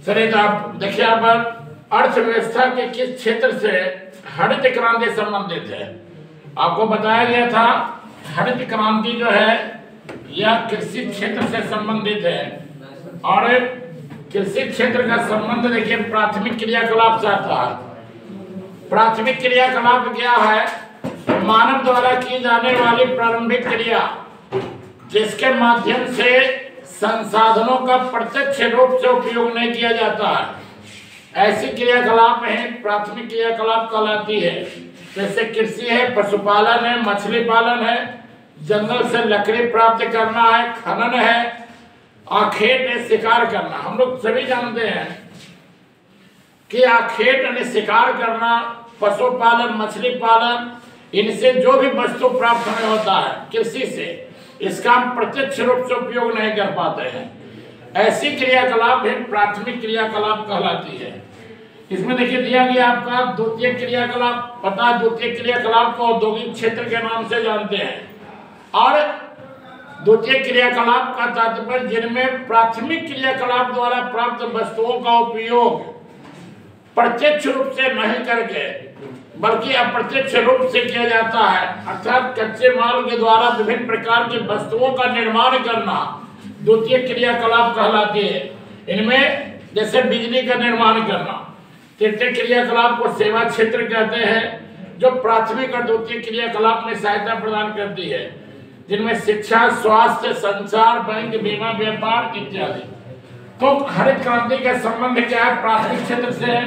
चलिए, तो आप देखिए, आप अर्थव्यवस्था के किस क्षेत्र से हरित क्रांति संबंधित है। आपको बताया गया था हरित क्रांति जो है यह कृषि क्षेत्र से संबंधित है, और कृषि क्षेत्र का संबंध देखिए प्राथमिक क्रियाकलाप से आता है। प्राथमिक क्रियाकलाप क्या है? मानव द्वारा की जाने वाली प्रारंभिक क्रिया जिसके माध्यम से संसाधनों का प्रत्यक्ष रूप से उपयोग नहीं किया जाता है, ऐसी क्रियाकलाप है प्राथमिक क्रियाकलाप कहलाती है। जैसे कृषि है, पशुपालन है, मछली पालन है, जंगल से लकड़ी प्राप्त करना है, खनन है, आखेट है, शिकार करना। हम लोग सभी जानते हैं कि आखेट यानी शिकार करना, पशुपालन, मछली पालन, इनसे जो भी वस्तु प्राप्त हमें होता है कृषि से, इसका हम प्रत्यक्ष रूप से उपयोग नहीं कर पाते हैं। ऐसी क्रियाकलाप है प्राथमिक क्रियाकलाप कहलाती है। इसमें देखिए दिया गया आपका द्वितीय क्रियाकलाप। पता है द्वितीय क्रियाकलाप को औद्योगिक क्षेत्र के नाम से जानते हैं, और द्वितीय क्रियाकलाप का तात्पर्य जिनमें प्राथमिक क्रियाकलाप द्वारा प्राप्त वस्तुओं का उपयोग प्रत्यक्ष रूप से नहीं करके बल्कि अप्रत्यक्ष रूप से किया जाता है, अर्थात कच्चे माल के द्वारा विभिन्न प्रकार की वस्तुओं का निर्माण करना द्वितीय क्रियाकलाप कहलाती है। इनमें जैसे बिजली का निर्माण करना। तृतीय क्रियाकलाप को सेवा क्षेत्र कहते हैं, जो प्राथमिक और द्वितीय क्रियाकलाप में सहायता प्रदान करती है, जिनमें शिक्षा, स्वास्थ्य, संचार, बैंक, बीमा, व्यापार इत्यादि। तो हरित क्रांति का संबंध क्या है? प्राथमिक क्षेत्र से है।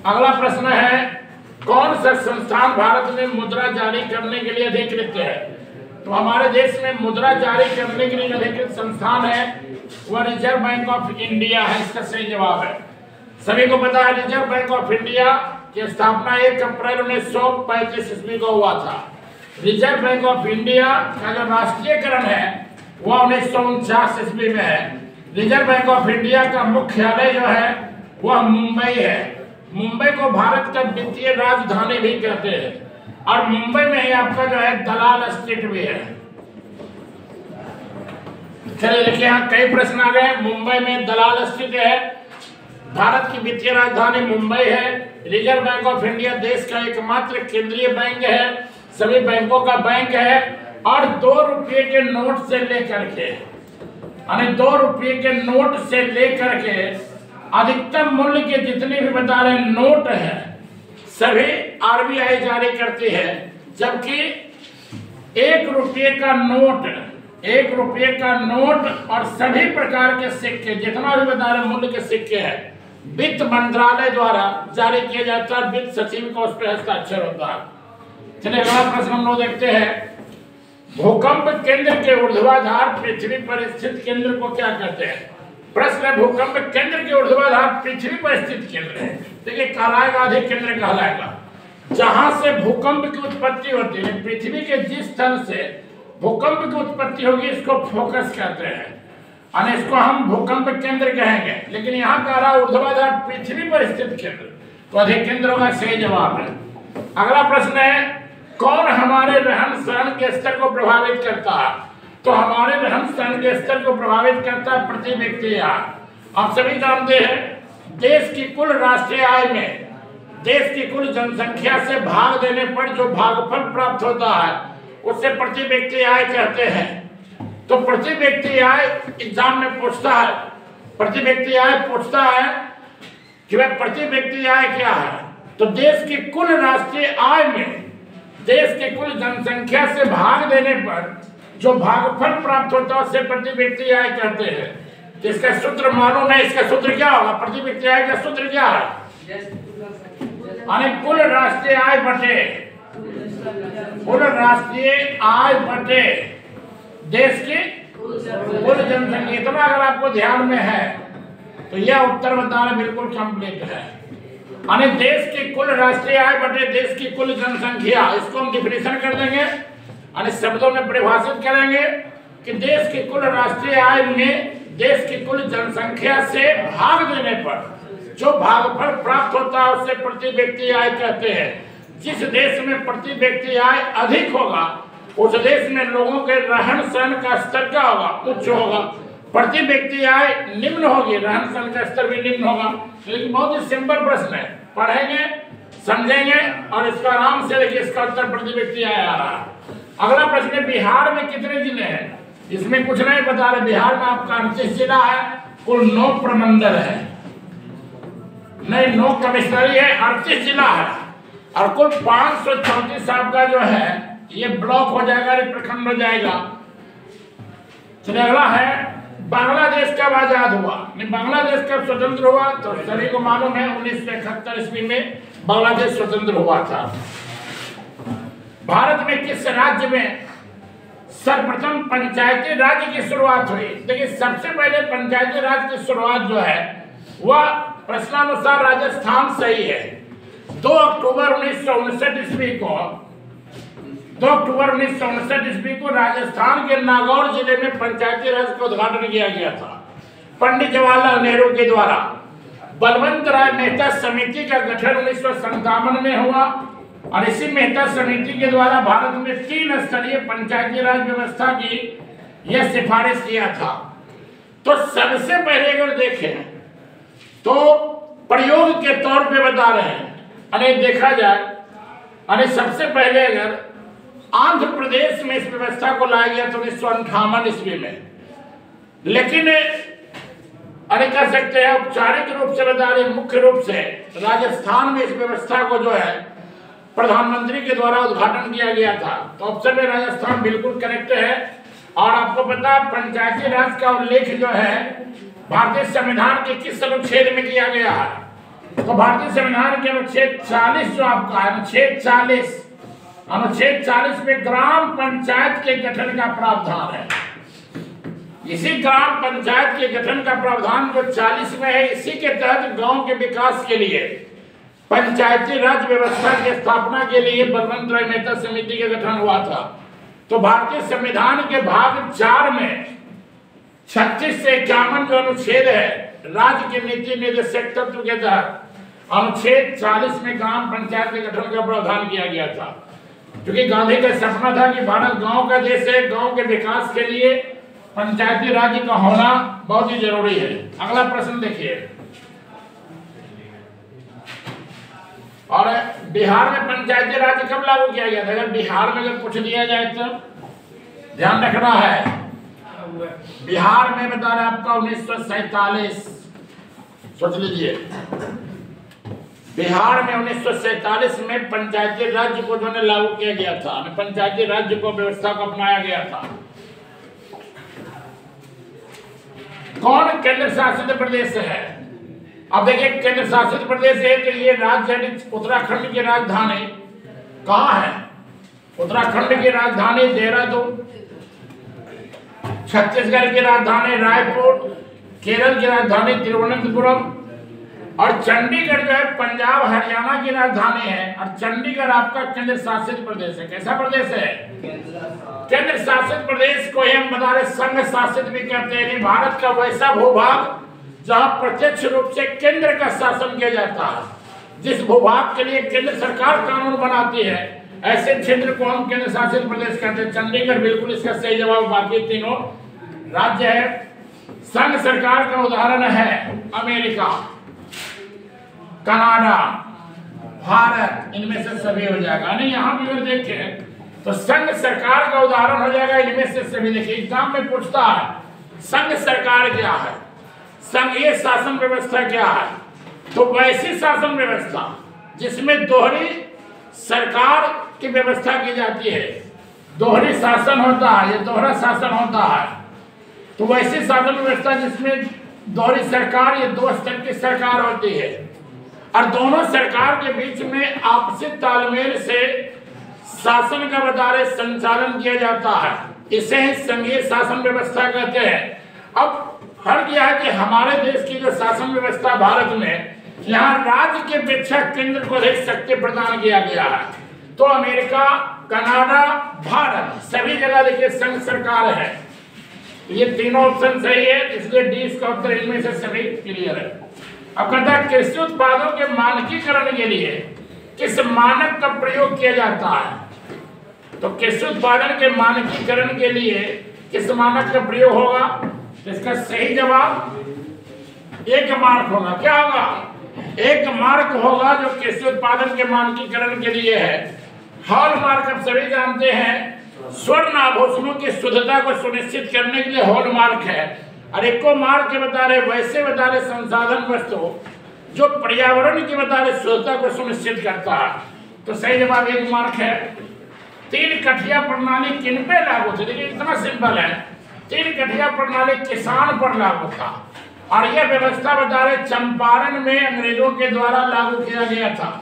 अगला प्रश्न है, कौन सा संस्थान भारत में मुद्रा जारी करने के लिए अधिकृत है? तो हमारे देश में मुद्रा जारी करने के लिए अधिकृत संस्थान है वह रिजर्व बैंक ऑफ इंडिया है। इसका सही जवाब है। सभी को पता है रिजर्व बैंक ऑफ इंडिया की स्थापना 1 अप्रैल 1935 ईस्वी को हुआ था। रिजर्व बैंक ऑफ इंडिया का जो राष्ट्रीयकरण है वह 1949 ईस्वी में है। रिजर्व बैंक ऑफ इंडिया का मुख्यालय जो है वह मुंबई है। मुंबई को भारत का वित्तीय राजधानी भी कहते हैं, और मुंबई में ही आपका जो है दलाल स्ट्रीट भी है। चलिए देखिए, यहाँ कई प्रश्न आ गए। मुंबई में दलाल स्ट्रीट है, भारत की वित्तीय राजधानी मुंबई है, रिजर्व बैंक ऑफ इंडिया देश का एकमात्र केंद्रीय बैंक है, सभी बैंकों का बैंक है, और 2 रुपये के नोट से लेकर के, यानी 2 रुपये के नोट से लेकर के अधिकतम मूल्य के जितने भी बता रहे नोट हैं सभी आरबीआई जारी करती है। जबकि 1 रुपये का नोट, 1 रुपये का नोट और सभी प्रकार के सिक्के, जितना भी बता रहे मूल्य के सिक्के हैं, वित्त मंत्रालय द्वारा जारी किया जाता है। वित्त सचिव का उस पर हस्ताक्षर होता है। चलिए अगला प्रश्न हम लोग देखते हैं, भूकंप केंद्र के ऊर्ध्वाधर पृथ्वी पर स्थित केंद्र को क्या कहते हैं? प्रश्न है, भूकंप केंद्र के ऊर्ध्वाधर पृथ्वी पर स्थित केंद्र है। देखिए कहलाएगा अधिक केंद्र कहलाएगा जहां से भूकंप की उत्पत्ति होती है। पृथ्वी के जिस स्थल से भूकंप की उत्पत्ति होगी इसको फोकस कहते हैं, और इसको हम भूकंप केंद्र कहेंगे। लेकिन यहाँ कह रहा ऊर्ध्वाधर पृथ्वी पर स्थित केंद्र, तो अधिक केंद्र का सही जवाब है। अगला प्रश्न है, कौन हमारे रहन सहन के स्तर को प्रभावित करता है? तो हमारे रहन सहन के स्तर को प्रभावित करता है प्रति व्यक्ति आय। आप सभी जानते हैं देश की कुल राष्ट्रीय आय में देश की कुल जनसंख्या से भाग देने पर जो भागफल प्राप्त होता है उससे प्रति व्यक्ति आय कहते हैं। तो प्रति व्यक्ति आय एग्जाम में पूछता है, प्रति व्यक्ति आय पूछता है कि वह प्रति व्यक्ति आय क्या है? तो देश की कुल राष्ट्रीय आय में देश की कुल जनसंख्या से भाग देने पर जो भागफल प्राप्त होता है उससे प्रति व्यक्ति आय कहते हैं। तो इसका सूत्र मालूम है, इसका सूत्र क्या होगा? प्रति व्यक्ति आय का सूत्र क्या है? यानी कुल राष्ट्रीय आय बटे देश की कुल जनसंख्या। इतना अगर आपको ध्यान में है तो यह उत्तर बताना बिल्कुल कंप्लीट है। यानी देश की कुल राष्ट्रीय आय बटे देश की कुल जनसंख्या, इसको हम डिफिनेशन कर देंगे, यानी शब्दों में परिभाषित करेंगे कि देश की कुल राष्ट्रीय आय में देश की कुल जनसंख्या से भाग देने पर जो भागफल प्राप्त होता है उससे प्रति व्यक्ति आय कहते हैं। जिस देश में प्रति व्यक्ति आय अधिक होगा उस देश में लोगों के रहन सहन का स्तर क्या होगा? उच्च होगा। प्रति व्यक्ति आय निम्न होगी, रहन सहन का स्तर भी निम्न होगा। लेकिन बहुत ही सिंपल प्रश्न है, पढ़ेंगे समझेंगे और इसका आराम से देखिए इसका उत्तर प्रति व्यक्ति आय आ रहा है। अगला प्रश्न है, बिहार में कितने जिले हैं? इसमें कुछ नहीं बता रहे। बिहार में आपका 38 जिला है, कुल 9 प्रमंडल है, नहीं 9 कमिश्नरी है, 38 जिला है और कुल 534 आपका जो है ये ब्लॉक हो जाएगा, प्रखंड हो जाएगा। चलिए अगला है, बांग्लादेश कब आजाद हुआ? बांग्लादेश कब स्वतंत्र हुआ? तो सभी को मालूम है 1971 ईस्वी में बांग्लादेश स्वतंत्र हुआ था। भारत में किस राज्य में सर्वप्रथम पंचायती राज की शुरुआत हुई? देखिए सबसे पहले पंचायती राज की शुरुआत जो है वह प्रश्नानुसार राजस्थान से ही है। 2 अक्टूबर 1959 ईस्वी को 2 अक्टूबर 1959 ईस्वी को राजस्थान के नागौर जिले में पंचायती राज का उद्घाटन किया गया था पंडित जवाहरलाल नेहरू के द्वारा। बलवंत राय मेहता समिति का गठन 1957 में हुआ और इसी मेहता समिति के द्वारा भारत में 3 स्तरीय पंचायती राज व्यवस्था की यह सिफारिश किया था। तो सबसे पहले अगर देखें तो प्रयोग के तौर पे बता रहे हैं, अरे देखा जाए, अरे सबसे पहले अगर आंध्र प्रदेश में इस व्यवस्था को लाया गया तो 1958 ईस्वी में, लेकिन अरे कह सकते हैं औपचारिक रूप से बता रहे, मुख्य रूप से राजस्थान में इस व्यवस्था को जो है प्रधानमंत्री के द्वारा उद्घाटन किया गया था। तो ऑप्शन में राजस्थान बिल्कुल करेक्ट है। और आपको पता है पंचायती राज का उल्लेख जो है भारतीय संविधान के किस अनुच्छेद में किया गया है? तो भारतीय संविधान के अनुच्छेद 40 जो आपका है, अनुच्छेद 40 में ग्राम पंचायत के गठन का प्रावधान है। इसी ग्राम पंचायत के गठन का प्रावधान जो 40 में है, इसी के तहत गांव के विकास के लिए पंचायती राज व्यवस्था की स्थापना के लिए बलवंत राय मेहता समिति का गठन हुआ था। तो भारतीय संविधान के भाग 4 में 36 से 51 जो अनुच्छेद है राज्य के नीति निर्देशक तत्व के तहत अनुच्छेद 40 में ग्राम पंचायत के गठन का प्रावधान किया गया था, क्योंकि गांधी का सपना था कि भारत गांव का देश है, गांव के विकास के लिए पंचायती राज का होना बहुत ही जरूरी है। अगला प्रश्न देखिए, और बिहार में पंचायती राज कब लागू किया गया था? अगर बिहार में अगर पूछ लिया जाए तो ध्यान रखना है, बिहार में बता रहे आपका 1947, सोच लीजिए, बिहार में 1947 में पंचायती राज्य को जो लागू किया गया था, पंचायती राज्य को व्यवस्था को अपनाया गया था। कौन केंद्र शासित प्रदेश है? अब देखिए केंद्र शासित प्रदेश है तो ये राज्य उत्तराखंड की राजधानी कहाँ है? उत्तराखंड की राजधानी देहरादून, छत्तीसगढ़ की राजधानी रायपुर, केरल की राजधानी तिरुवनंतपुरम और चंडीगढ़ जो है पंजाब हरियाणा की राजधानी है। और चंडीगढ़ आपका केंद्र शासित प्रदेश है। कैसा प्रदेश है? केंद्र शासित प्रदेश को हम बता रहे संघ शासित भी कहते हैं। भारत का वैसा भूभाग जहां प्रत्यक्ष रूप से केंद्र का शासन किया जाता है, जिस भूभाग के लिए केंद्र सरकार कानून बनाती है, ऐसे क्षेत्र को हम केंद्र शासित प्रदेश कहते हैं। चंडीगढ़ बिल्कुल इसका सही जवाब, बाकी तीनों राज्य है। संघ सरकार का उदाहरण है अमेरिका, कनाडा, भारत, इनमें से सभी हो जाएगा। नहीं यहाँ भी अगर देखें तो संघ सरकार का उदाहरण हो जाएगा इनमें से सभी। देखिए एग्जाम में पूछता है संघ सरकार क्या है, संघीय शासन व्यवस्था क्या है? तो वैसी शासन व्यवस्था जिसमें दोहरी सरकार की व्यवस्था की जाती है, दोहरी शासन होता है, ये दोहरा शासन होता है। तो वैसी शासन व्यवस्था जिसमें दोहरी सरकार, ये 2 स्तर की सरकार होती है और दोनों सरकार के बीच में आपसी तालमेल से शासन का बदारे संचालन किया जाता है। इसे संघीय शासन व्यवस्था कहते हैं। अब फर्क यह है कि हमारे देश की जो शासन व्यवस्था भारत में, यहाँ राज्य के अपेक्षा केंद्र को अधिक शक्ति प्रदान किया गया है। तो अमेरिका, कनाडा, भारत सभी जगह देखिए संघ सरकार है। ये तीनों ऑप्शन सही है, इसलिए डी इसका उत्तर इनमें से सभी क्लियर है। अब कहता है कृषि उत्पादों के मानकीकरण के लिए किस मानक का प्रयोग किया जाता है? तो कृषि उत्पादन के मानकीकरण के लिए किस मानक का प्रयोग होगा? इसका सही जवाब 1 मार्क होगा। क्या होगा? 1 मार्क होगा, जो कृषि उत्पादन के मानकीकरण के लिए है। हॉलमार्क आप सभी जानते हैं, स्वर्ण आभूषणों की शुद्धता को सुनिश्चित करने के लिए हॉलमार्क है। और एक को मार्क के बता रहे, वैसे बता रहे संसाधन वस्तु जो पर्यावरण की बता रहे शुद्धता को सुनिश्चित करता है। तो सही जवाब 1 मार्क है। 3 कठिया प्रणाली किन पे लागू थी? देखिए इतना सिंपल है। 3 कठिया प्रणाली किसान पर लागू था, और यह व्यवस्था बता रहे चंपारण में अंग्रेजों के द्वारा लागू किया गया था।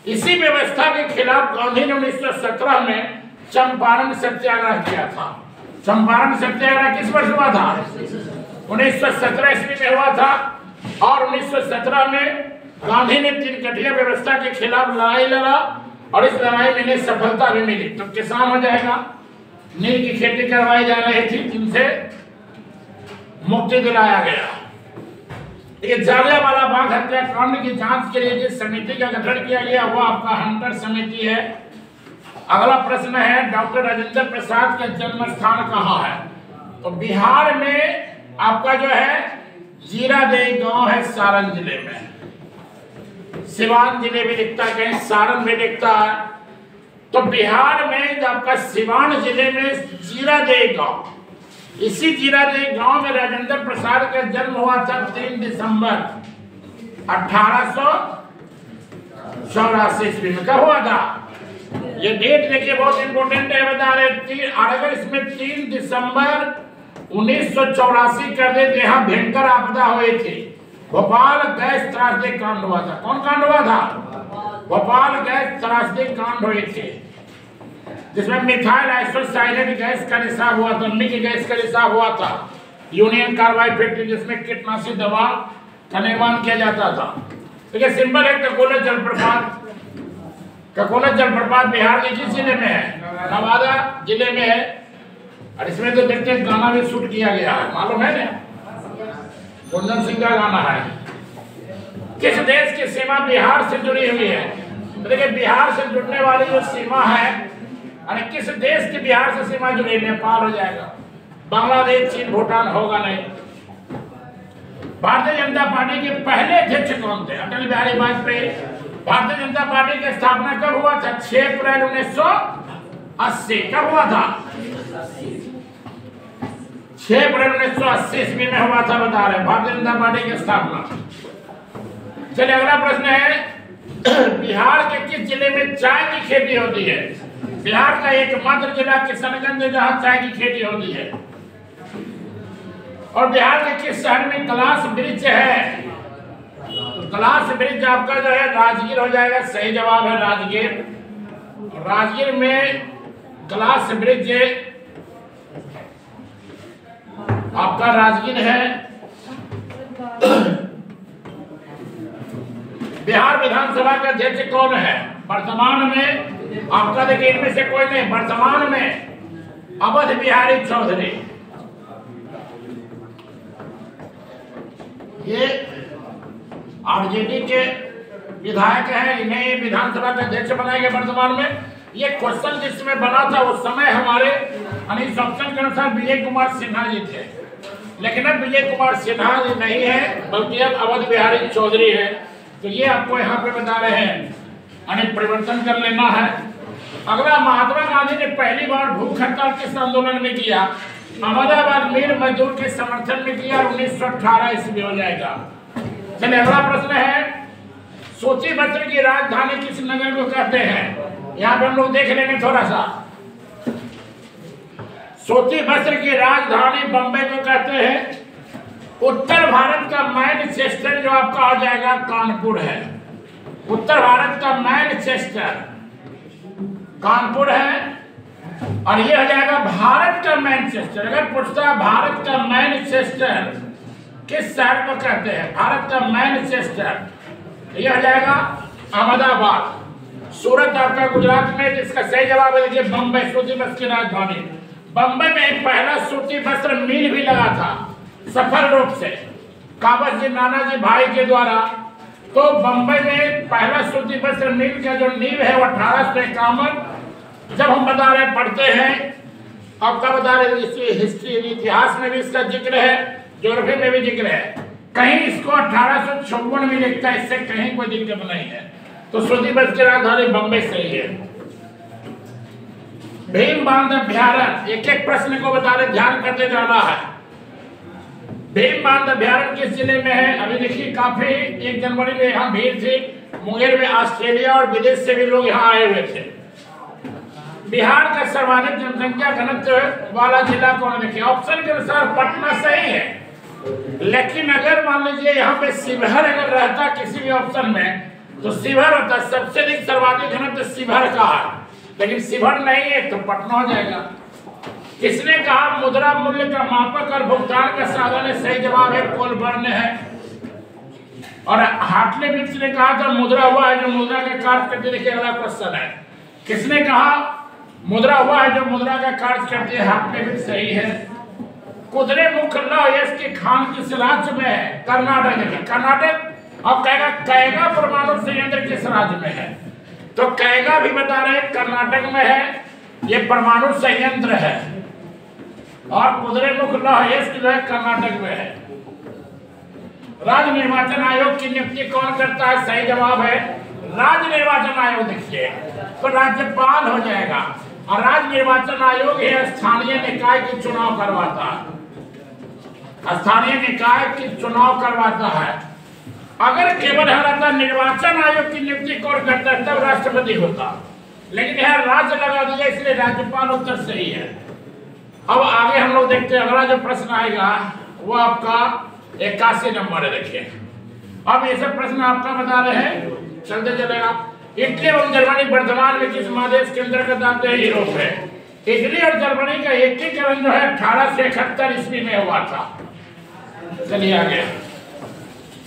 इसी व्यवस्था के खिलाफ गांधी ने 1917 में चंपारण सत्याग्रह किया था। चंपारण सत्याग्रह किस वर्ष हुआ था? 1917 ईस्वी में हुआ था। और 1917 में गांधी ने 3 कठिया व्यवस्था के खिलाफ लड़ाई लड़ा, और इस लड़ाई में इन्हें सफलता भी मिली। तो किसान हो जाएगा। नील की खेती करवाई जा रही थी, जिनसे मुक्ति दिलाया गया। ये जलियांवाला बाग हत्याकांड की जांच के लिए जिस समिति का गठन किया गया वो आपका हंटर समिति है। अगला प्रश्न है, डॉक्टर राजेंद्र प्रसाद का जन्म स्थान कहाँ है? तो बिहार में आपका जो है जीरादेई गांव है, सारण जिले में। सिवान जिले में दिखता है, कहीं सारण में दिखता है। तो बिहार में आपका सिवान जिले में जीरादेई गांव, इसी जीरादेई गांव में राजेंद्र प्रसाद का जन्म हुआ था 3 दिसंबर 1884 ईस्वी में। कब हुआ था? ये डेट देखिए, बहुत इंपोर्टेंट है, बता रहे। अगर इसमें 3 दिसंबर 1984 कर देते, यहाँ भयंकर आपदा हुई थी। भोपाल गैस त्रासदी कांड हुआ था। कौन कांड हुआ था? भोपाल गैस त्रासदी कांड हुई थी, जिसमें मिथाइल आइसोसाइनेट गैस का रिसाव हुआ था, मिक गैस का रिसाव हुआ था। यूनियन कार्बाइड फैक्ट्री, जिसमें कीटनाशी दवा का निर्माण किया जाता था। देखिए सिंपल है, ककोला जलप्रपात। ककोला जलप्रपात बिहार के किस जिले में है? नवादा जिले में है। और इसमें तो देखते हैं गाना भी शूट किया गया है, मालूम है ना? कुंदन सिंह का गाना है। किस देश की सीमा बिहार से जुड़ी हुई है? तो देखिए बिहार से जुड़ने वाली जो सीमा है, अरे किस देश की बिहार से सीमा जुड़ी? नेपाल हो जाएगा। बांग्लादेश, चीन, भूटान होगा नहीं। भारतीय जनता पार्टी के पहले अध्यक्ष कौन थे? अटल बिहारी वाजपेयी। भारतीय जनता पार्टी की स्थापना कब हुआ था? 6 अप्रैल 1980। कब हुआ था? 6 अप्रैल 1980 ईस्वी में हुआ था, बता रहे भारतीय जनता पार्टी की स्थापना। चलिए अगला प्रश्न है, बिहार के किस जिले में चाय की खेती होती है? बिहार का एकमात्र जिला किशनगंज है जहां चाय की खेती होती है। और बिहार के किस शहर में कैलाश ब्रिज है? तो कैलाश ब्रिज आपका जो है राजगीर हो जाएगा। सही जवाब है राजगीर। राजगीर में कैलाश ब्रिज आपका राजगीर है। बिहार विधानसभा का अध्यक्ष कौन है वर्तमान में? आपका देखिए इनमें से कोई नहीं। वर्तमान में अवध बिहारी चौधरी, ये आरजेडी के विधायक हैं। इन्हें विधानसभा का अध्यक्ष बनाया गया वर्तमान में। ये क्वेश्चन जिसमें बना था उस समय हमारे अनिल ऑप्शन के अनुसार विजय कुमार सिन्हा जी थे, लेकिन अब विजय कुमार सिन्हा जी नहीं है, बल्कि अब अवध बिहारी चौधरी है। तो ये आपको यहाँ पे बता रहे हैं, अनेक परिवर्तन कर लेना है। अगला, महात्मा गांधी ने पहली बार भूख हड़ताल किस आंदोलन में किया? अहमदाबाद मिल मजदूर के समर्थन में किया, 1918 ईस्वी हो जाएगा। चलिए अगला प्रश्न है, सूचीपत्र की राजधानी किस नगर को कहते हैं? यहाँ पे हम लोग देख लेंगे थोड़ा सा। सूचीपत्र की राजधानी बम्बई को कहते हैं। उत्तर भारत का मैनचेस्टर जो आपका हो जाएगा कानपुर है। उत्तर भारत का मैनचेस्टर कानपुर है। और ये हो जाएगा भारत का मैनचेस्टर। अगर पूछता भारत का मैनचेस्टर किस शहर को कहते हैं? भारत का मैनचेस्टर ये हो जाएगा अहमदाबाद। सूरत आपका गुजरात में, जिसका सही जवाब है देखिए बम्बई, सूती वस्त्र की राजधानी। बम्बई में पहला सूती वस्त्र मिल भी लगा था सफल रूप से, काबत जी नानाजी भाई के द्वारा। तो बम्बई में पहला सूती वस्त्र मिल का जो नींव है वो 1851, जब हम बता रहे पढ़ते हैं, आपका बता रहे हिस्ट्री इतिहास में भी इसका जिक्र है। ज्योग्राफी में भी जिक्र है, कहीं इसको 1854 में लिखता है, इससे कहीं कोई दिक्कत नहीं है। तो सूचीबद्ध की राजधानी बम्बई सही है। भीम बांध अभ्यारण्य, एक एक प्रश्न को बता रहे, ध्यान करते जाना है। भीम बांध अभ्यारण्य किस जिले में है? अभी देखिए काफी 1 जनवरी में यहाँ भीड़ थी, मुंगेर में ऑस्ट्रेलिया और विदेश से भी लोग यहाँ आए हुए थे। बिहार का सर्वाधिक जनसंख्या घनत्व वाला जिला कौन? देखिए ऑप्शन के अनुसार पटना सही है, लेकिन अगर मान लीजिए यहाँ पे शिवहर अगर रहता किसी भी ऑप्शन में तो शिवहर होता, सबसे अधिक सर्वाधिक घनत्व शिवहर का है, लेकिन शिवहर नहीं है तो पटना हो जाएगा। किसने कहा मुद्रा मूल्य का मापक और भुगतान का साधन है? सही जवाब है कोलबर्न है। और हार्टले विक्स ने कहा था मुद्रा हुआ है जो मुद्रा का कार्य करती है। देखिए अगला क्वेश्चन है, किसने कहा मुद्रा हुआ है जो मुद्रा का कार्य करती है? हार्टले विक्स सही है। कुद्रेमुख लौह यश के खान किस राज्य में है? कर्नाटक है। कर्नाटक। अब कहेगा कैगा परमाणु संयंत्र किस राज्य में है? तो कैगा भी बता रहे कर्नाटक में है, ये परमाणु संयंत्र है। और कुद्रेमुख लौह यश जो है कर्नाटक में है। राज्य निर्वाचन आयोग की नियुक्ति कौन करता है? सही जवाब है राज्य निर्वाचन आयोग। देखिए तो राज्यपाल हो जाएगा, और राज्य निर्वाचन आयोग है स्थानीय निकाय की चुनाव करवाता है, स्थानीय निकाय की चुनाव करवाता है। अगर केवल हमारा निर्वाचन आयोग की नियुक्ति कौन करता है तब राष्ट्रपति होता, लेकिन यह राज्य लगा दिया इसलिए राज्यपाल उत्तर सही है। अब आगे हम लोग देखते हैं, अगला जो प्रश्न आएगा वो आपका 81 नंबर है। देखिए अब ये सब प्रश्न आपका बता रहे हैं, चलते चलेगा। इटली एवं जर्मनी वर्तमान में किस महादेश के अंतर्गत आते हैं? यूरोप है। इटली और जर्मनी का एकीकरण जो है 1871 ईस्वी में हुआ था। चलिए आगे।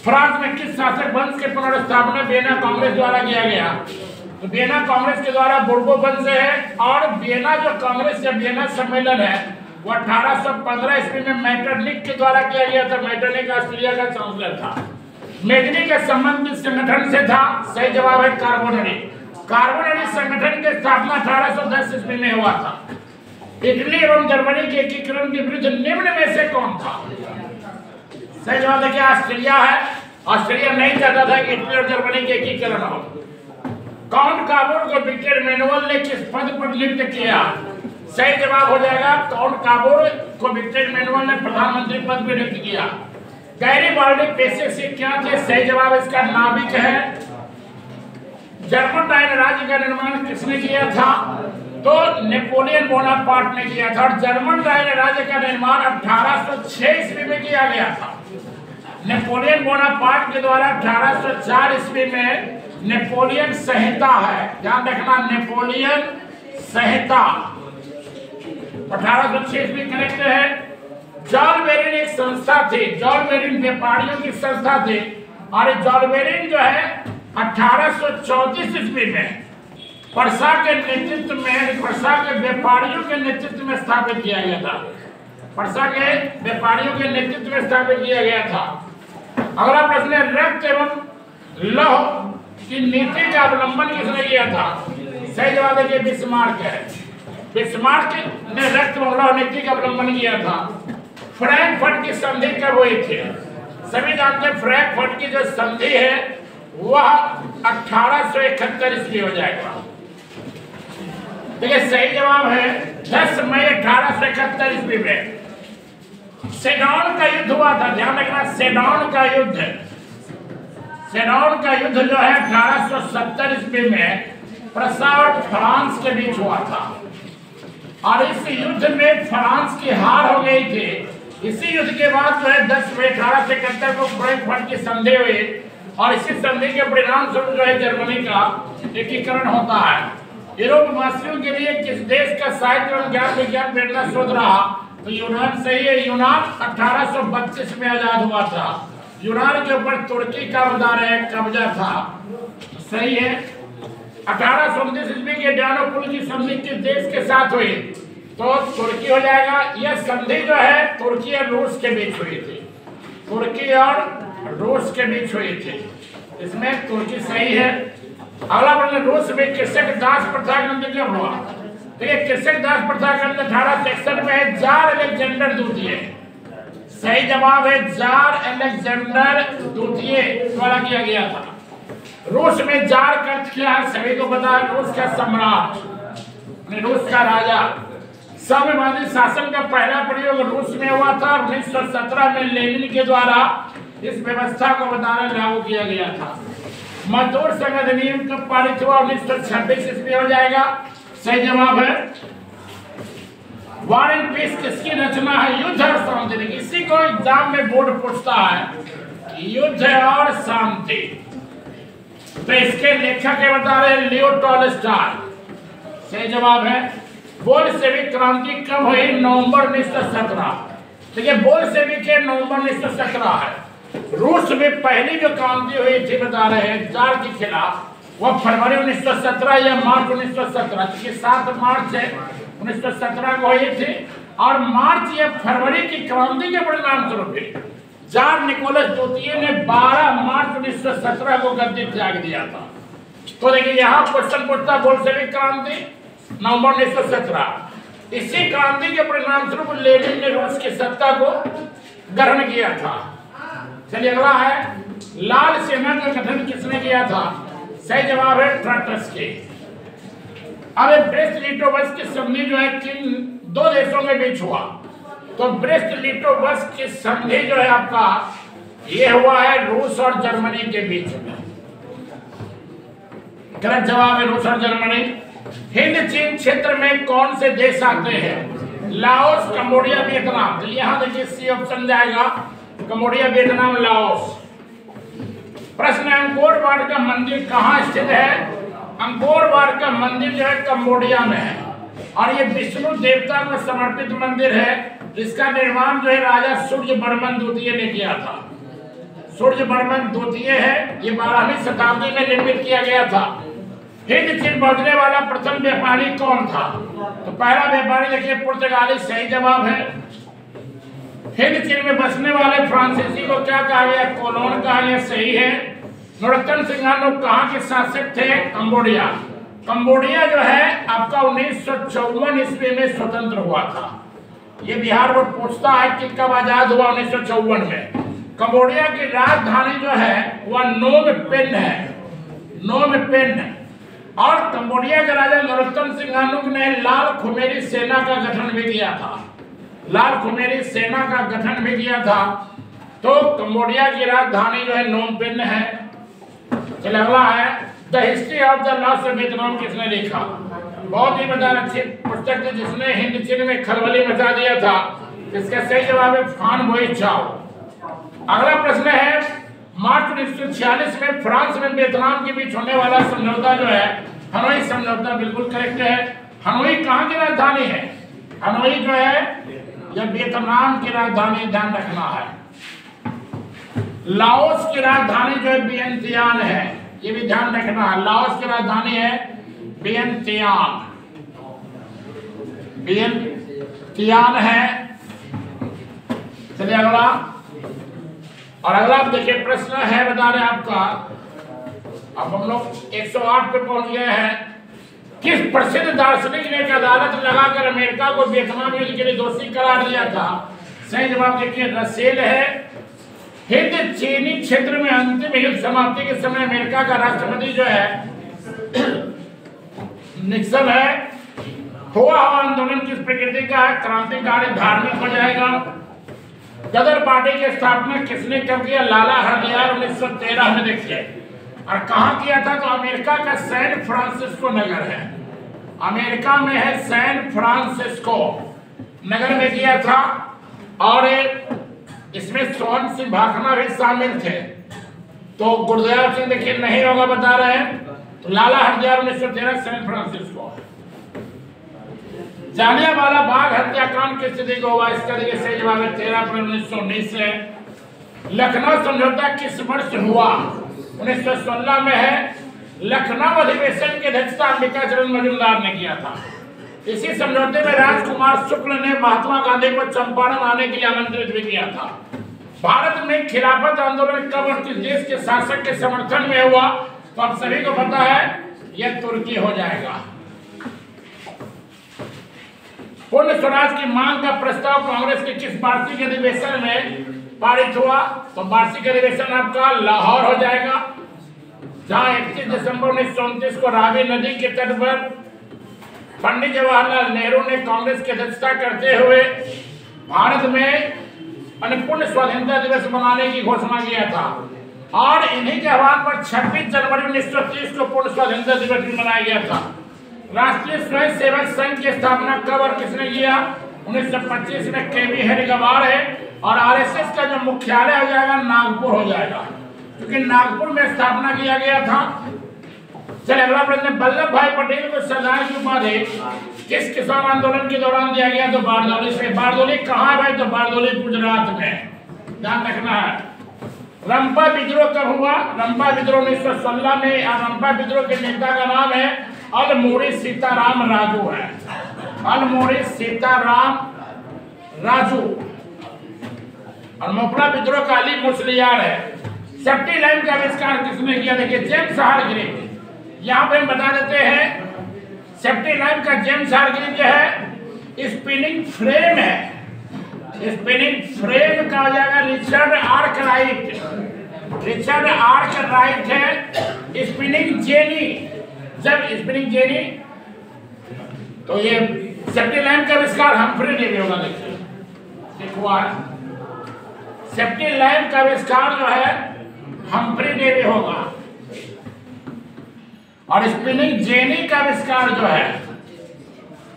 फ्रांस में किस शासक वंश के पुनर्स्थापना वियना कांग्रेस द्वारा किया गया? तो वियना कांग्रेस के द्वारा बुर्बो वंश है, और वियना जो कांग्रेस या वियना सम्मेलन है वो 1815 ईस्वी में मेटरनिक के द्वारा किया गया था। मेटरनिक ऑस्ट्रेलिया का चांसलर था। मेटरनिक का संबंध किस संगठन से था? सही जवाब है कार्बोनरी। कार्बोनरी संगठन की स्थापना 1810 ईस्वी में हुआ था। इटली एवं जर्मनी के एकीकरण के विरुद्ध निम्न में से कौन था? सही जवाब देखिए ऑस्ट्रेलिया है। ऑस्ट्रेलिया नहीं चाहता था कि इटली और जर्मनी के एकीकरण हो। काउंट काबोर को विक्टर मैनुअल ने किस पद पर नियुक्त किया? सही जवाब हो जाएगा काउंट काबोर को विक्टर मैनुअल ने प्रधानमंत्री पद पर नियुक्त किया। गैरीबाल्डी पेशे से क्या थे? सही जवाब इसका नाविक है। जर्मन राइन राज्य का निर्माण किसने किया था? तो नेपोलियन बोनापार्ट ने किया था। और जर्मन राइन राज्य का निर्माण 1806 ईस्वी में किया गया था। नेपोलियन बोनापार्ट के द्वारा 1804 ईस्वी में नेपोलियन संहिता है, ध्यान रखना नेपोलियन संहिता 1806 ईस्वी करेक्ट है। जॉन बेरिन एक संस्था थी, जॉन बेरिन व्यापारियों की संस्था थी, और जॉन बेरिन जो है 1834 ईस्वी में परसा के नेतृत्व में, परसा के व्यापारियों के नेतृत्व में स्थापित किया गया था। परसा के व्यापारियों के नेतृत्व में स्थापित किया गया था। अगला प्रश्न है, रक्त एवं लौह की नीति का अवलंबन किसने किया था? सही जवाब देखिए बिस्मार्क है। बिस्मार्क ने रक्त एवं लौह नीति का अवलंबन किया था। फ्रैंकफर्ट की संधि कब हुई थी? सभी जानते हैं फ्रैंकफर्ट की जो संधि है वह 1871 ईस्वी हो जाएगा। देखिए सही जवाब है 10 मई 1871 ईस्वी में सेडौन का युद्ध हुआ था। ध्यान रखना सेडौन का युद्ध, सेडौन का युद्ध जो है 1870 ईस्वी में प्रसा और फ्रांस के बीच हुआ था, और इस युद्ध में फ्रांस की हार हो गई थी। इसी युद्ध के बाद जो है 10 मई 1871 को फ्रैंकफर्ट की संधि हुई, और इसी संधि के परिणाम स्वरूप जो है जर्मनी का एकीकरण होता है। यूरोप वासियों के लिए किस देश का साहित्य और ज्ञान विज्ञान प्रेरणा स्रोत रहा? तो यूनान सही है। यूनान 1832 में आजाद हुआ था। यूनान के ऊपर तुर्की का कब्जा था, सही है। 1829 ईस्वी के एड्रियानोपोल की संधि किस देश के साथ हुई? तो तुर्की हो जाएगा। यह संधि जो है तुर्की और रूस के बीच हुई थी, तुर्की और रूस के बीच हुई थी, इसमें तुर्की सही है। अगला प्रश्न, रूस में कृषक दास प्रथा का अंत कब हुआ? तो ये कृषक दास प्रथा का अंत 1861 में जार अलेक्जेंडर द्वितीय, सही जवाब है जार अलेक्जेंडर द्वितीय द्वारा किया गया था। रूस में जार का अर्थ क्या है सभी को पता है, रूस का सम्राट, रूस का राजा। साम्यवादी शासन का पहला प्रयोग रूस में हुआ था। 1917 में लेनिन के द्वारा इस व्यवस्था को बताना लागू किया गया था। मजदूर संघ अधिनियम कब पारित हुआ? 1926 ईस्वी हो जाएगा। सही जवाब है वॉर एंड पीस किसकी रचना है? युद्ध और शांति। इसी को एग्जाम में बोर्ड पूछता है, युद्ध और शांति। तो इसके लेखक के बता रहे हैं लियो टॉलस्टॉय। सही जवाब है बोल्शेविक क्रांति कब हुई? नवंबर 1917। देखिए बोल्शेविक के नवंबर 1917 है। रूस में पहली जो क्रांति हुई थी बता रहे हैं जार के खिलाफ, वह फरवरी 1917 या मार्च 1917, 7 मार्च 1917 को हुई थी। और मार्च या फरवरी की क्रांति के परिणाम स्वरूप जार निकोलस द्वितीय ने 12 मार्च 1917 को गद्दी त्याग दिया था। तो देखिए यहाँ क्वेश्चन पूछता बोल्शेविक क्रांति नवंबर 1917। इसी क्रांति के परिणाम स्वरूप लेनिन ने रूस की सत्ता को ग्रहण किया था। चलिए अगला है लाल सेना का गठन किसने किया था? सही जवाब है ट्रॉट्स्की। अरे ब्रेस्ट लिटोवस्क की संधि जो है किन दो देशों के बीच हुआ? तो ब्रेस्ट लिटोवस्क की संधि जो है आपका ये हुआ है रूस और जर्मनी के बीच में। गलत जवाब है रूस और जर्मनी। हिंद चीन क्षेत्र में कौन से देश आते हैं? Laos, Cambodia, Vietnam. तो यहाँ देखिए सी ऑप्शन जाएगा, कंबोडिया, वियतनाम, लाओस। प्रश्न अंकोर वाट का मंदिर कहाँ स्थित है? अंकोर वाट का मंदिर जो है कंबोडिया में है और ये विष्णु देवता को समर्पित मंदिर है, जिसका निर्माण जो है राजा सूर्यवर्मन द्वितीय ने किया था। सूर्यवर्मन द्वितीय है, ये 12वीं शताब्दी में निर्मित किया गया था। हिंद चीन पहुंचने वाला प्रथम व्यापारी कौन था? तो पहला व्यापारी देखिए पुर्तगाली। सही जवाब है हिंद चीन में बसने वाले फ्रांसीसी को क्या कहा गया? कोलोन कहा गया। सही है। नरोत्तम सिंघानिया कहाँ के शासक थे? कंबोडिया। कंबोडिया जो है आपका 1954 ईस्वी में स्वतंत्र हुआ था। ये बिहार बोर्ड पूछता है कि कब आजाद हुआ? 1954 में। कंबोडिया की राजधानी जो है वह नोम पेन है, नोम पेन। और कंबोडिया के राजा नरोत्तम सिंघानिया ने लाल खुमेरी सेना का गठन भी किया था। लाल खुमेरी सेना का गठन भी किया था। तो कंबोडिया की राजधानी जो है नोम पेन है। चलिए अगला है the history of the loss of Vietnam किसने लिखा? बहुत ही मजेदार अच्छी पुस्तक थी जिसने हिंद चीन में खलबली मचा दिया था। इसका सही जवाब है फान बोई चाओ। अगला प्रश्न है मार्च 1946 में फ्रांस में वियतनाम के बीच होने वाला समझौता जो है हनोई समझौता। बिल्कुल करेक्ट है। हनोई कहाँ की राजधानी है? हनोई जो है यह वियतनाम की राजधानी, ध्यान रखना है। लाओस की राजधानी जो है वियंतियान है, ये भी ध्यान रखना है। लाओस की राजधानी है वियंतियान, वियंतियान है। चलिए अगला, और अगला देखिए प्रश्न है बता रहे आपका, अब हम लोग 108 पे पहुंच गए हैं। किस प्रसिद्ध दार्शनिक ने एक अदालत लगाकर अमेरिका को वियतनाम युद्ध के लिए दोषी करार दिया था? सही जवाब देखिए रसेल है। हिंद चीनी क्षेत्र में अंतिम युद्ध समाप्ति के समय अमेरिका का राष्ट्रपति जो है निक्सन है। हुआ आंदोलन किस प्रकृति का है? क्रांतिकारी, धार्मिक हो जाएगा। गदर पार्टी की स्थापना किसने कब किया? लाला हरदयाल 1913 में देखिए। और कहाँ किया था? तो अमेरिका का सैन फ्रांसिस्को नगर है, अमेरिका में है सैन फ्रांसिस्को नगर में किया था। और इसमें सोहन सिंह भाखड़ा भी शामिल थे। तो गुरदयाल सिंह देखिए नहीं होगा बता रहे हैं। तो लाला हरदयाल 1913 सैन फ्रांसिस्को। जालियांवाला बाग हत्याकांड किस तिथि को हुआ? इसका देखिए सही जवाब है 13 अप्रैल 1919 से। लखनऊ समझौता किस वर्ष हुआ? 1916 में है। लखनऊ अधिवेशन की अध्यक्षता अंबिका चरण मजूमदार ने किया था। इसी समझौते में राजकुमार शुक्ल ने महात्मा गांधी को चंपारण आने के लिए आमंत्रित भी किया था। भारत में खिलाफत आंदोलन कब और किस देश के शासक के समर्थन में हुआ? तो आप सभी को पता है यह तुर्की हो जाएगा। पूर्ण स्वराज की मांग का प्रस्ताव कांग्रेस के किस वार्षिक अधिवेशन में पारित हुआ? तो वार्षिक अधिवेशन आपका लाहौर हो जाएगा, जहां 31 दिसंबर 1929 को रावी नदी के तट पर पंडित जवाहरलाल नेहरू ने कांग्रेस की अध्यक्षता करते हुए भारत में पूर्ण स्वाधीनता दिवस मनाने की घोषणा किया था। और इन्हीं के आह्वान पर 26 जनवरी 1930 को पूर्ण स्वाधीनता दिवस भी मनाया गया था। राष्ट्रीय स्वयं सेवक संघ की स्थापना कब और किसने किया? 1925 में केवी हेडगेवार है। और आरएसएस का जो मुख्यालय हो जाएगा नागपुर हो जाएगा, क्योंकि नागपुर में स्थापना किया गया था। चलिए अगला प्रश्न, वल्लभ भाई पटेल को सरदार की उपाधि किस किसान आंदोलन के दौरान दिया गया? तो बारदौली से। बारदौली कहाँ है भाई? तो बारदौली गुजरात में, ध्यान रखना है। रंपा विद्रोह कब हुआ? रंपा विद्रोह 1916 में। रंपा विद्रोह के नेता का नाम है अलमोड़ी सीताराम राजू है। अलमोड़ी सीताराम राजू। और मोपला विद्रोह का अली मुसलियार है। सेफ्टी लाइन का आविष्कार किसने किया? देखिए जेम्स हारग्रीव। यहाँ पे हम बता देते हैं सेफ्टी लाइन का जेम्स हारग्रीव जो है स्पिनिंग फ्रेम है। स्पिनिंग फ्रेम का हो जाएगा रिचर्ड आर्कराइट। रिचर्ड आर्कराइट है। स्पिनिंग जेनी, जब स्पिनिंग जेनी, तो ये सेफ्टी लाइन का आविष्कार हम्फ्री डेवी होगा। देखिए सेफ्टी लाइन का आविष्कार जो है हम्फ्री डेवी होगा। और स्पिनिंग जेनी का आविष्कार जो है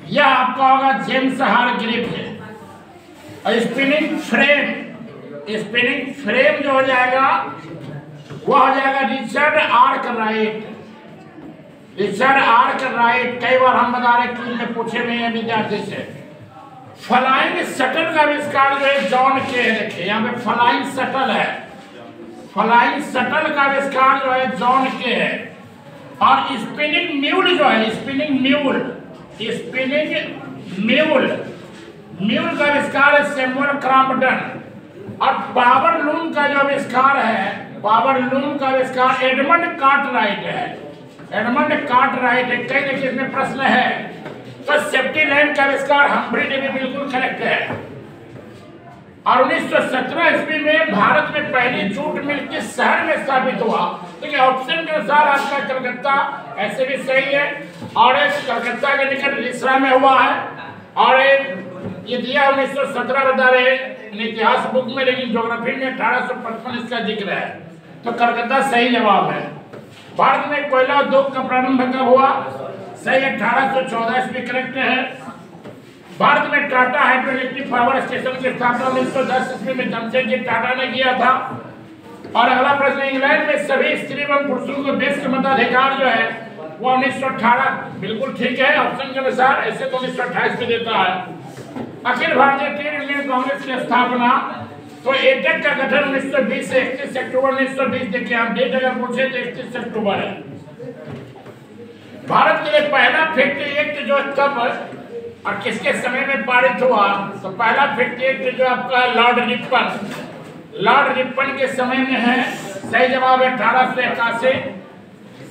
यह आपका होगा जेम्स हारग्रीव है। और स्पिनिंग फ्रेम जो हो जाएगा वो हो जाएगा रिचर्ड आर्कराइट। रिचर्ड आर्कराइट कई बार हम बता रहे क्विज में पूछे हुए हैं विद्यार्थी से। फ्लाइंग शटल का आविष्कार जो है जॉन के है। देखिए यहाँ पे फ्लाइंग शटल है। फ्लाइंग शटल का आविष्कार जो है जॉन के है। और स्पिनिंग म्यूल जो है, स्पिनिंग म्यूल का आविष्कार है सैमुअल क्रॉम्पटन। और पावर लूम का जो आविष्कार है, पावर लूम का आविष्कार एडमंड कार्टराइट है। एडमंड कार्टराइट है। कई देखिए इसमें प्रश्न है। तो सेफ्टी लाइन का आविष्कार हम्फ्री डेवी बिल्कुल करेक्ट है। और 1917 ईस्वी में भारत में पहली जूट मिल किस शहर में स्थापित हुआ? देखिए ऑप्शन के अनुसार आपका कलकत्ता ऐसे भी सही है। और कलकत्ता के निकट रिसरा में हुआ है। और ये दिया 1917 बता रहे इतिहास बुक में, लेकिन ज्योग्राफी में 1855 इसका जिक्र है। तो कलकत्ता सही जवाब है। भारत में कोयला उद्योग का प्रारंभ कब हुआ? सही 1814 ईस्वी करेक्ट है। भारत में Tata hydro electric power station की स्थापना 1910 ईस्वी में जमशेदजी टाटा ने किया था। और अगला प्रश्न, इंग्लैंड में सभी स्त्री एवं पुरुषों को देश के मताधिकार जो है वो 1918 बिल्कुल ठीक है ऑप्शन के अनुसार। ऐसे तो 1928 में देता है। अखिल भारतीय ट्रेड यूनियन कांग्रेस की स्थापना, तो एटेक का गठन 1920 से 31 अक्टूबर 1920। देखिए आप डेट अगर पूछे तो 31 अक्टूबर है। भारत के लिए पहला फैक्ट्री एक्ट जो कब और किसके समय में पारित हुआ? तो पहला फैक्ट्री एक्ट जो आपका लॉर्ड रिपन के समय में है। सही जवाब है 1881।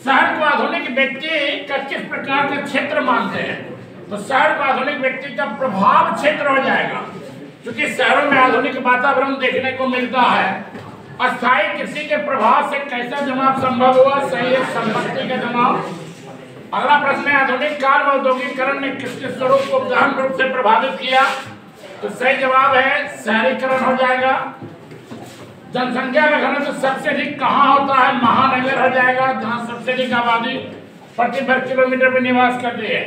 शहर को आधुनिक व्यक्ति का किस प्रकार का क्षेत्र मानते हैं? तो शहर को आधुनिक व्यक्ति का प्रभाव क्षेत्र हो जाएगा, क्योंकि शहरों में आधुनिक वातावरण देखने को मिलता है। अस्थायी कृषि के प्रभाव से कैसा जमाव संभव हुआ? सही है संपत्ति का जमाव। अगला प्रश्न है, आधुनिक काल में औद्योगिकरण ने किसके स्वरूप को गहन रूप से प्रभावित किया? तो सही जवाब है शहरीकरण हो जाएगा। जनसंख्या का घनत्व सबसे अधिक कहाँ होता है? महानगर हो जाएगा, जहाँ सबसे अधिक आबादी प्रति वर्ग किलोमीटर में निवास करती है।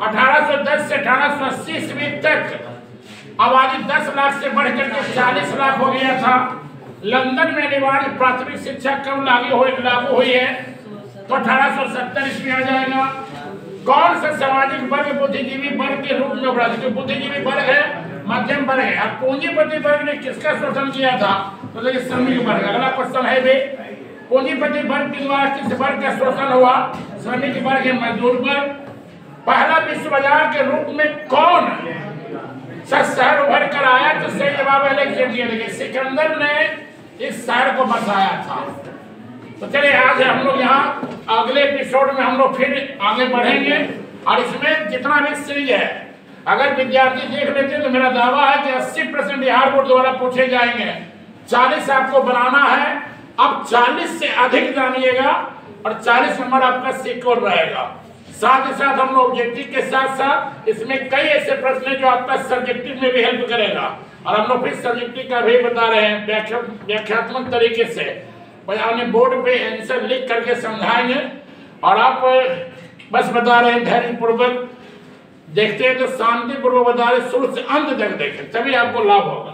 1810 से 1880 ईस्वी तक आबादी 10 लाख से बढ़कर के 40 लाख हो गया था। लंदन में अनिवार्य प्राथमिक शिक्षा कब लागू हुई है? तो 1870 ईस्वी आ जाएगा। कौन सा सामाजिक वर्ग बुद्धिजीवी वर्ग के रूप में उभरा? जो बुद्धिजीवी वर्ग है मध्यम वर्ग है। अब पूंजीपति वर्ग ने किसका शोषण किया था? तो देखिए श्रमिक वर्ग। अगला क्वेश्चन है भी, पूंजीपति वर्ग के द्वारा किस वर्ग का शोषण हुआ? श्रमिक वर्ग है, मजदूर वर्ग। पहला विश्व बाजार के रूप में कौन सा शहर उभर कर आया? तो सही जवाब है अलेक्जेंड्रिया। देखिए सिकंदर ने इस शहर को बसाया था। तो चलिए आज हम लोग यहाँ अगले एपिसोड में हम लोग फिर आगे बढ़ेंगे। और इसमें जितना भी सीरीज है अगर विद्यार्थी देख लेते हैं तो मेरा दावा है कि 80% बिहार बोर्ड द्वारा पूछे जाएंगे। 40 आपको बनाना है, अब 40 से अधिक जानिएगा और 40 नंबर आपका सिक्योर रहेगा। साथ ही साथ हम लोग ऑब्जेक्टिव के साथ साथ इसमें कई ऐसे प्रश्न हैं जो आपका सब्जेक्टिव में भी हेल्प करेगा, और हम लोग फिर सब्जेक्टिव का भी बता रहे हैं व्याख्यात्मक तरीके से। यानी बोर्ड पे आंसर लिख करके समझाएंगे, और आप बस बता रहे हैं धैर्यपूर्वक देखते हैं तो शांतिपूर्वक बता रहे, शुरू से अंत तक देखें, तभी आपको लाभ होगा।